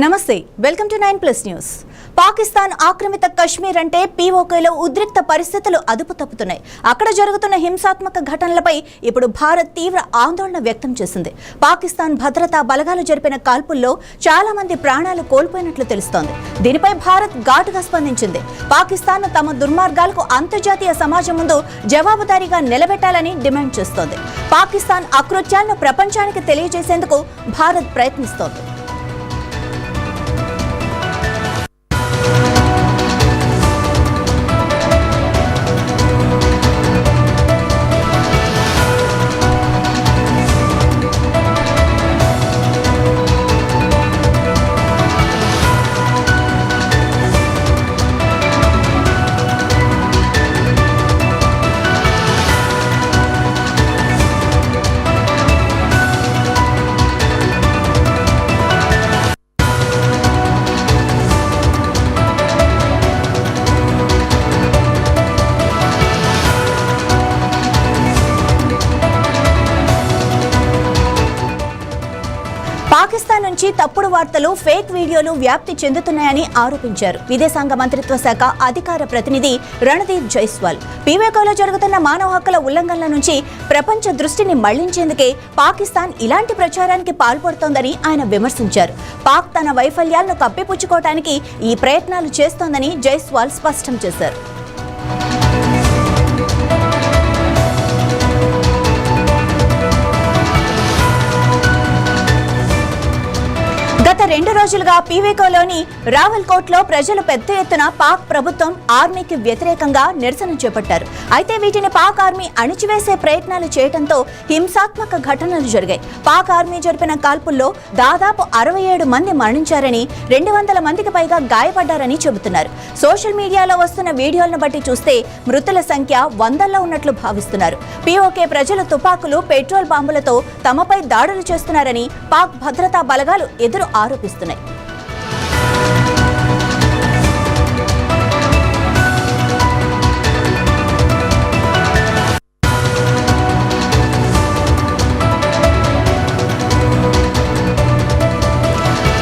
నమస్తే welcome to 9+ news. Pakistan ఆక్రమిత కశ్మీర్ అంటే పీఓకేలో ఉద్రిక్త పరిస్థితులు అదుపు తప్పుతున్నాయి. అక్కడ జరుగుతున్న హింసాత్మక ఘటనలపై ఇప్పుడు భారత్ తీవ్ర ఆందోళన వ్యక్తం చేసింది. పాకిస్తాన్ భద్రతా బలగాలు జరిపిన కాల్పుల్లో చాలా మంది ప్రాణాలు కోల్పోయినట్లు తెలుస్తోంది. దీనిపై భారత్ ఘాటుగా స్పందించింది. పాకిస్తాన్ తమ దుర్మార్గాలకు అంతర్జాతీయ సమాజం ముందు జవాబుదారీగా నిలబెట్టాలని డిమాండ్ చేస్తోంది. పాకిస్తాన్ అకృత్యాలను ప్రపంచానికి తెలియజేసేందుకు భారత్ ప్రయత్నిస్తోంది. పాకిస్తాన్ నుంచి తప్పుడు వార్తలు, ఫేక్ వీడియోలు వ్యాప్తి చెందుతున్నాయని ఆరోపించారు విదేశాంగ మంత్రిత్వ శాఖ అధికార ప్రతినిధి రణదీప్ జైస్వాల్. పీఓకేలో జరుగుతున్న మానవ హక్కుల ఉల్లంఘనల నుంచి ప్రపంచ దృష్టిని మళ్లించేందుకే పాకిస్తాన్ ఇలాంటి ప్రచారానికి పాల్పడుతోందని ఆయన విమర్శించారు. పాక్ తన వైఫల్యాలను కప్పిపుచ్చుకోవడానికి ఈ ప్రయత్నాలు చేస్తోందని జైస్వాల్ స్పష్టం చేశారు. గత 2 రోజులుగా పీఓకేలోని రావల్కోట్లో ప్రజలు పెద్ద ఎత్తున పాక్ ప్రభుత్వం ఆర్మీకి వ్యతిరేకంగా నిరసన చేపట్టారు. అయితే వీటిని పాక్ ఆర్మీ అణిచివేసే ప్రయత్నాలు చేయడంతో హింసాత్మక ఘటనలు జరిగాయి. పాక్ ఆర్మీ జరిపిన కాల్పుల్లో దాదాపు 67 మంది మరణించారని, 200 మందికి పైగా గాయపడ్డారని చెబుతున్నారు. సోషల్ మీడియాలో వస్తున్న వీడియోలను బట్టి చూస్తే మృతుల సంఖ్య 100ల్లో ఉన్నట్లు భావిస్తున్నారు. పీఓకే ప్రజలు తుపాకులు, పెట్రోల్ బాంబులతో తమపై దాడులు చేస్తున్నారని పాక్ భద్రతా బలగాలు ఎదురు ఆరోపిస్తున్నాయి.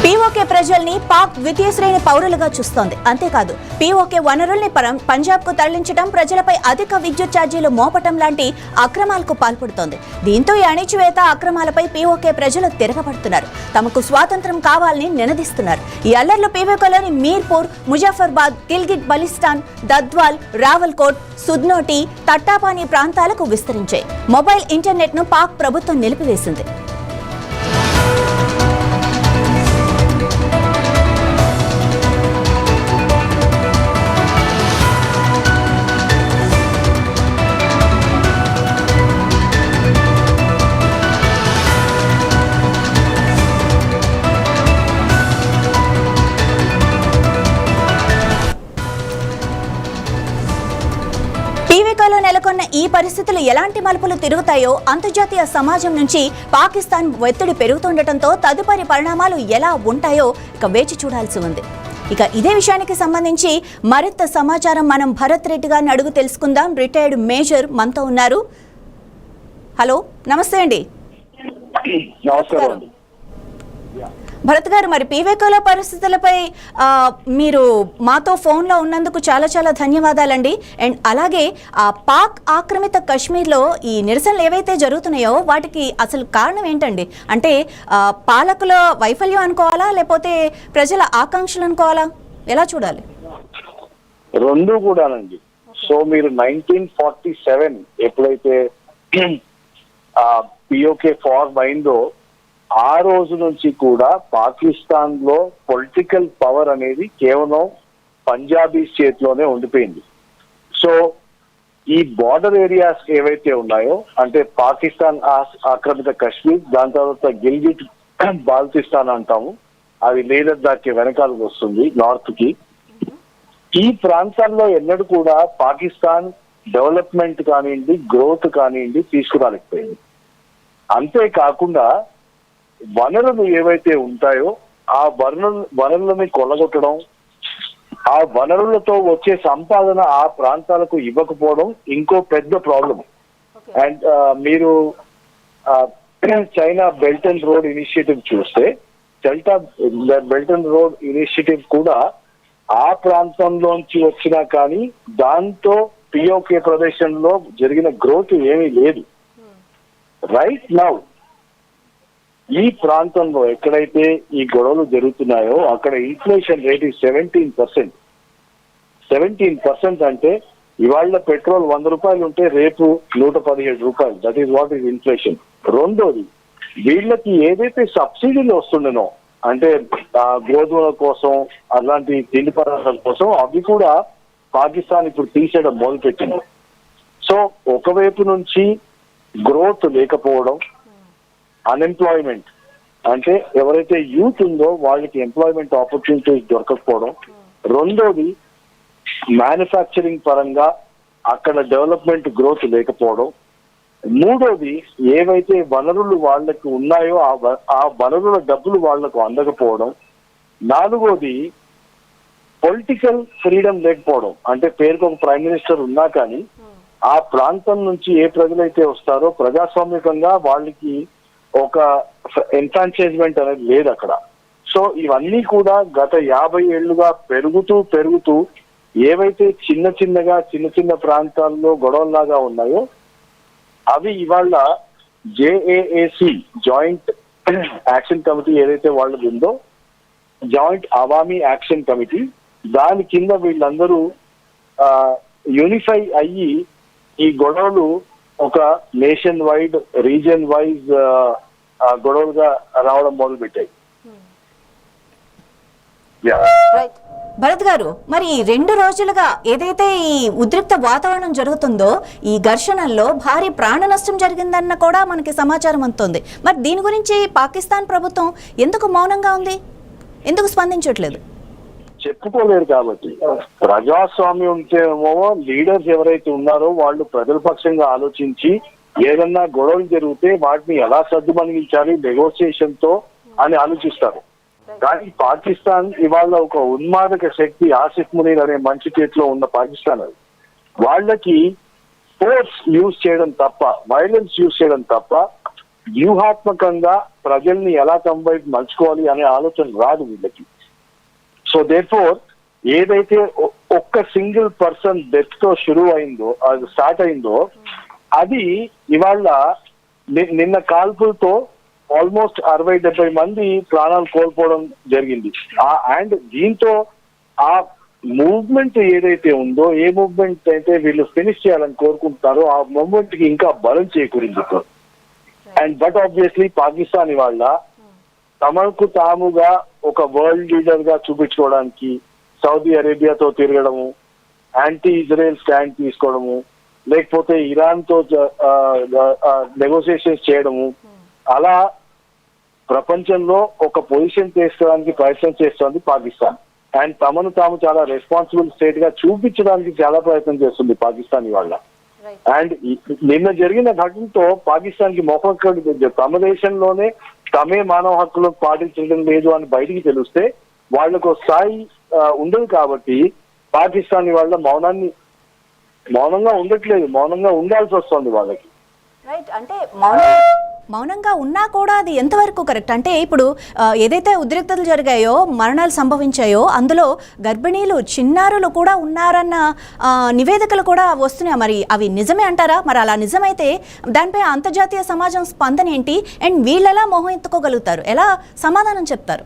పీఓకే ప్రజల్ని పాక్ ద్వితీయ శ్రేణి పౌరులుగా చూస్తోంది. అంతేకాదు పీఓకే వనరుల్ని పంజాబ్ కు తరలించడం, ప్రజలపై అధిక విద్యుత్ ఛార్జీలు మోపటం లాంటి అక్రమాలకు పాల్పడుతోంది. దీంతో ఈ అణిచివేత అక్రమాలపై పీఓకే ప్రజలు తిరగబడుతున్నారు. తమకు స్వాతంత్రం కావాలని నినదిస్తున్నారు. ఈ అల్లర్లు పీఓకేలోని మీర్పూర్, ముజఫర్బాద్, గిల్గిట్ బలిస్తాన్, దద్వాల్, రావల్కోట్, సుద్నోటి, తట్టాపానీ ప్రాంతాలకు విస్తరించాయి. మొబైల్ ఇంటర్నెట్ ను పాక్ ప్రభుత్వం నిలిపివేసింది. పీఓకేలో నెలకొన్న ఈ పరిస్థితులు ఎలాంటి మలుపులు తిరుగుతాయో అంతర్జాతీయ సమాజం నుంచి పాకిస్తాన్ ఒత్తిడి పెరుగుతుండటంతో తదుపరి పరిణామాలు ఎలా ఉంటాయో ఇక వేచి చూడాల్సి ఉంది. ఇక ఇదే విషయానికి సంబంధించి మరింత సమాచారం మనం భరత్ రెడ్డి గారిని అడుగు తెలుసుకుందాం. రిటైర్డ్ మేజర్ మనతో ఉన్నారు. హలో, నమస్తే అండి. భరత్ గారు, మరి పీఓకేలో పరిస్థితులపై మీరు మాతో ఫోన్లో ఉన్నందుకు చాలా చాలా ధన్యవాదాలండి. అండ్ అలాగే పాక్ ఆక్రమిత కశ్మీర్లో ఈ నిరసనలు ఏవైతే జరుగుతున్నాయో వాటికి అసలు కారణం ఏంటండి? అంటే పాలకుల వైఫల్యం అనుకోవాలా, లేకపోతే ప్రజల ఆకాంక్షలు అనుకోవాలా? ఎలా చూడాలి? రెండు కూడానండి. సో మీరు 1947 ఎప్పుడైతే పీఓకే ఫార్మ్ అయిందో ఆ రోజు నుంచి కూడా పాకిస్తాన్ లో పొలిటికల్ పవర్ అనేది కేవలం పంజాబీస్ చేతిలోనే ఉండిపోయింది. సో ఈ బార్డర్ ఏరియాస్ ఏవైతే ఉన్నాయో, అంటే పాకిస్తాన్ ఆక్రమిత కశ్మీర్, దాని తర్వాత గిల్గిట్ బాల్టిస్తాన్ అంటాము, అది లేదర్ దాకి వెనకాలకు వస్తుంది నార్త్ కి. ఈ ప్రాంతాల్లో ఎన్నడూ కూడా పాకిస్తాన్ డెవలప్మెంట్ కానివ్వండి, గ్రోత్ కానివ్వండి తీసుకురాలేకపోయింది. అంతేకాకుండా వనరులు ఏవైతే ఉంటాయో ఆ వనరులని కొల్లగొట్టడం, ఆ వనరులతో వచ్చే సంపాదన ఆ ప్రాంతాలకు ఇవ్వకపోవడం ఇంకో పెద్ద ప్రాబ్లం. అండ్ మీరు China belt and road initiative చూస్తే బెల్ట్ అండ్ రోడ్ ఇనిషియేటివ్ కూడా ఆ ప్రాంతంలోంచి వచ్చినా కానీ దాంతో పిఓకే ప్రదేశంలో జరిగిన గ్రోత్ ఏమీ లేదు. రైట్ నౌ ఈ ప్రాంతంలో ఎక్కడైతే ఈ గొడవలు జరుగుతున్నాయో అక్కడ ఇన్ఫ్లేషన్ రేట్ 17%. 17% అంటే ఇవాళ పెట్రోల్ 100 రూపాయలు ఉంటే రేపు 117 రూపాయలు. That is what is inflation. రెండోది, వీళ్ళకి ఏదైతే సబ్సిడీలు వస్తుండేనో అంటే గోధుమల కోసం అలాంటి తిండి పదార్థాల కోసం అవి కూడా పాకిస్తాన్ ఇప్పుడు తీసేయడం మొదలుపెట్టింది. సో ఒకవైపు నుంచి గ్రోత్ లేకపోవడం, అన్ఎంప్లాయ్మెంట్ అంటే ఎవరైతే యూత్ ఉందో వాళ్ళకి ఎంప్లాయ్మెంట్ ఆపర్చునిటీస్ దొరకకపోవడం, రెండోది మ్యానుఫ్యాక్చరింగ్ పరంగా అక్కడ డెవలప్మెంట్ గ్రోత్ లేకపోవడం, మూడోది ఏవైతే వనరులు వాళ్ళకి ఉన్నాయో ఆ వనరుల డబ్బులు వాళ్లకు అందకపోవడం, నాలుగోది పొలిటికల్ ఫ్రీడమ్ లేకపోవడం. అంటే పేరుకు ఒక ప్రైమ్ మినిస్టర్ ఉన్నా కానీ ఆ ప్రాంతం నుంచి ఏ ప్రజలైతే వస్తారో ప్రజాస్వామ్యకంగా వాళ్ళకి ఒక ఎన్ఫ్రాంచైజ్మెంట్ అనేది లేదు అక్కడ. సో ఇవన్నీ కూడా గత 50 ఏళ్లుగా పెరుగుతూ ఏవైతే చిన్న ప్రాంతాల్లో గొడవల్లాగా ఉన్నాయో అవి ఇవాళ జేఏఏసి జాయింట్ యాక్షన్ కమిటీ ఏదైతే వాళ్ళది ఉందో, జాయింట్ అవామీ యాక్షన్ కమిటీ, దాని కింద వీళ్ళందరూ యూనిఫై అయ్యి ఈ గొడవలు ఒక నేషన్ వైడ్, రీజియన్ వైజ్ గొడవలుగా రావడం మొదలుపెట్టాయి. భరత్ గారు, మరి 2 రోజులుగా ఏదైతే ఈ ఉద్రిక్త వాతావరణం జరుగుతుందో ఈ ఘర్షణల్లో భారీ ప్రాణ నష్టం జరిగిందన్న కూడా మనకి సమాచారం అందుతుంది. మరి దీని గురించి పాకిస్తాన్ ప్రభుత్వం ఎందుకు మౌనంగా ఉంది? ఎందుకు స్పందించట్లేదు? చెప్పుకోలేరు కాబట్టి. ప్రజాస్వామ్యం ఉంటేమో లీడర్స్ ఎవరైతే ఉన్నారో వాళ్ళు ప్రజల పక్షంగా ఆలోచించి ఏదన్నా గొడవలు జరిగితే వాటిని ఎలా సర్దుమణిగించాలి నెగోసియేషన్ తో అని ఆలోచిస్తారు. కానీ పాకిస్తాన్ ఇవాళ ఒక ఉన్మాదక శక్తి, ఆసిఫ్ మునీర్ అనే మంచి చేతిలో ఉన్న పాకిస్తాన్ అది. వాళ్ళకి ఫోర్స్ యూజ్ చేయడం తప్ప, వైలెన్స్ యూజ్ చేయడం తప్ప వ్యూహాత్మకంగా ప్రజల్ని ఎలా తమ వైపు మలుచుకోవాలి అనే ఆలోచన రాదు వీళ్ళకి. సో దేర్ఫోర్ ఏదైతే ఒక్క సింగిల్ పర్సన్ డెత్ తో అది స్టార్ట్ అయిందో అది ఇవాళ నిన్న కాల్పులతో ఆల్మోస్ట్ 60-70 మంది ప్రాణాలు కోల్పోవడం జరిగింది. అండ్ దీంతో ఆ మూవ్మెంట్ ఏదైతే ఉందో, ఏ మూవ్మెంట్ అయితే వీళ్ళు ఫినిష్ చేయాలని కోరుకుంటున్నారో ఆ మూవ్మెంట్ కి ఇంకా బలం చేకూరింది. అండ్ బట్ ఆబ్వియస్లీ పాకిస్తాన్ ఇవాళ తమకు తాముగా ఒక వరల్డ్ లీడర్ గా చూపించుకోవడానికి సౌదీ అరేబియాతో తిరగడము, యాంటీ ఇజ్రాయెల్ స్టాండ్ తీసుకోవడము, లేకపోతే ఇరాన్ తో నెగోసియేషన్స్ చేయడము, అలా ప్రపంచంలో ఒక పొజిషన్ తీసుకోవడానికి ప్రయత్నం చేస్తోంది పాకిస్తాన్. అండ్ తమను తాము చాలా రెస్పాన్సిబుల్ స్టేట్ గా చూపించడానికి చాలా ప్రయత్నం చేస్తుంది పాకిస్తాన్ ఇవాళ. అండ్ నిన్న జరిగిన ఘటనతో పాకిస్తాన్ కి మొహం తమ దేశంలోనే తమే మానవ హక్కులను పాటించడం లేదు అని బయటికి తెలిస్తే వాళ్లకు స్థాయి ఉండదు. కాబట్టి పాకిస్తాన్ ఇవాళ మౌనంగా ఉండట్లేదు, మౌనంగా ఉండాల్సి వస్తుంది వాళ్ళకి. రైట్. అంటే మౌనంగా ఉన్నా కూడా అది ఎంతవరకు కరెక్ట్? అంటే ఇప్పుడు ఏదైతే ఉద్రిక్తతలు జరిగాయో, మరణాలు సంభవించాయో అందులో గర్భిణీలు, చిన్నారులు కూడా ఉన్నారన్న నివేదికలు కూడా వస్తున్నాయి. మరి అవి నిజమే అంటారా? మరి అలా నిజమైతే దానిపై అంతర్జాతీయ సమాజం స్పందన ఏంటి? అండ్ వీళ్ళెలా మొహం ఎత్తుకోగలుగుతారు? ఎలా సమాధానం చెప్తారు?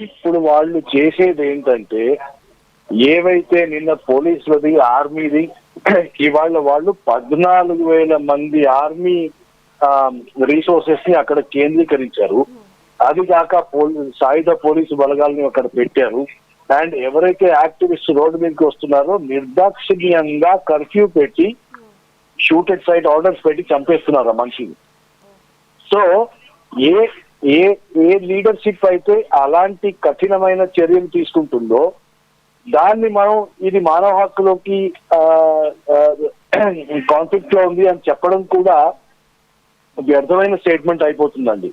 ఇప్పుడు వాళ్ళు చేసేది ఏంటంటే, ఏవైతే నిన్న పోలీసులది, ఆర్మీది, ఇవాళ వాళ్ళు 14,000 మంది ఆర్మీ రిసోర్సెస్ ని అక్కడ కేంద్రీకరించారు. అది కాక సాయుధ పోలీసు బలగాల్ని అక్కడ పెట్టారు. అండ్ ఎవరైతే యాక్టివిస్ట్ రోడ్డు మీదకి వస్తున్నారో నిర్దాక్షిణ్యంగా కర్ఫ్యూ పెట్టి, షూట్ ఎట్ సైట్ ఆర్డర్స్ పెట్టి చంపేస్తున్నారు ఆ మనిషిని. సో ఏ లీడర్షిప్ అయితే అలాంటి కఠినమైన చర్యలు తీసుకుంటుందో దాన్ని మనం ఇది మానవ హక్కులోకి కాన్ఫ్లిక్ట్ లో ఉంది అని చెప్పడం కూడా వ్యర్థమైన స్టేట్మెంట్ అయిపోతుందండి.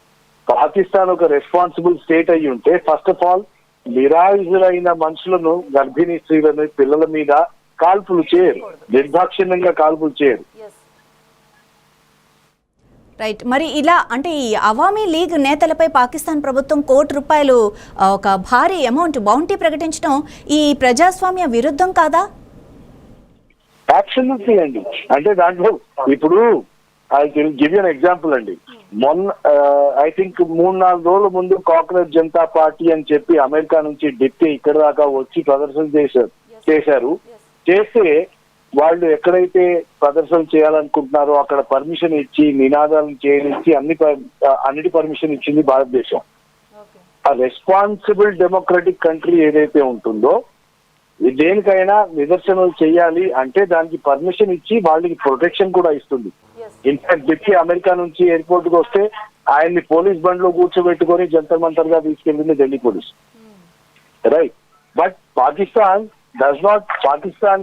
పాకిస్తాన్ ఒక రెస్పాన్సిబుల్ స్టేట్ అయ్యి ఉంటే ఫస్ట్ ఆఫ్ ఆల్ నిరాయుధులైన మనుషులను, గర్భిణీ స్త్రీలను, పిల్లల మీద కాల్పులు చేయరు, నిర్దాక్షిణ్యంగా కాల్పులు చేయరు. రైట్. మరి ఇలా అంటే ఈ అవామీ లీగ్ నేతలపై పాకిస్తాన్ ప్రభుత్వం ₹1 కోటి ఒక భారీ అమౌంట్ బౌంటీ ప్రకటించడం ఈ ప్రజాస్వామ్య విరుద్ధం కాదా? అబ్సల్యూట్లీ అండి. అంటే దాంట్లో ఇప్పుడు I can give you an example అండి. మొన్న ఐ థింక్ 3-4 రోజుల ముందు కాక్రోచ్ జనతా పార్టీ అని చెప్పి అమెరికా నుంచి డిప్టీ ఇక్కడ దాకా వచ్చి ప్రదర్శన చేశారు. చేస్తే వాళ్ళు ఎక్కడైతే ప్రదర్శన చేయాలనుకుంటున్నారో అక్కడ పర్మిషన్ ఇచ్చి నినాదాలను చేయనిచ్చి అన్నిటి పర్మిషన్ ఇచ్చింది భారతదేశం. ఆ రెస్పాన్సిబుల్ డెమోక్రటిక్ కంట్రీ ఏదైతే ఉంటుందో దేనికైనా నిదర్శనలు చేయాలి అంటే దానికి పర్మిషన్ ఇచ్చి వాళ్ళకి ప్రొటెక్షన్ కూడా ఇస్తుంది. ఇన్ఫాక్ట్ డిప్టీ అమెరికా నుంచి ఎయిర్పోర్ట్ కి వస్తే ఆయన్ని పోలీస్ బండ్ లో కూర్చోబెట్టుకొని జంతర్ మంతర్ గా తీసుకెళ్ళింది Delhi police. Right. But Pakistan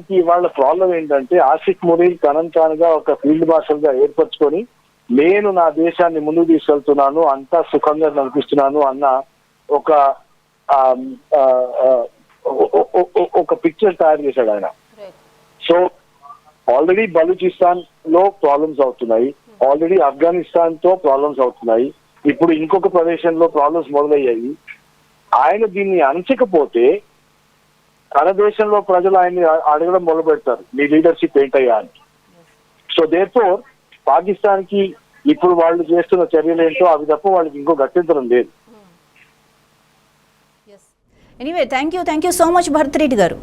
కి వాళ్ళ ప్రాబ్లం ఏంటంటే ఆసిఫ్ మునీర్ కనన్ ఖాన్ గా ఒక ఫీల్డ్ మార్షల్ గా ఏర్పరచుకొని నేను నా దేశాన్ని ముందుకు తీసుకెళ్తున్నాను, అంతా సుఖంగా నడిపిస్తున్నాను అన్న ఒక పిక్చర్ తయారు చేశాడు ఆయన. సో ఆల్రెడీ బలూచిస్తాన్ లో ప్రాబ్లమ్స్ అవుతున్నాయి, ఆల్రెడీ ఆఫ్ఘనిస్తాన్ తో ప్రాబ్లమ్స్ అవుతున్నాయి, ఇప్పుడు ఇంకొక ప్రదేశంలో ప్రాబ్లమ్స్ మొదలయ్యాయి. ఆయన దీన్ని అణచకపోతే తన దేశంలో ప్రజలు ఆయన్ని అడగడం మొదలు పెడతారు, మీ లీడర్షిప్ ఏంటయ్యా అని. సో దేర్ఫోర్ పాకిస్తాన్ కి ఇప్పుడు వాళ్ళు చేస్తున్న చర్యలు ఏంటో అవి తప్ప వాళ్ళకి ఇంకో గత్యంతరం లేదు. Anyway thank you so much Bharat Reddy గారు.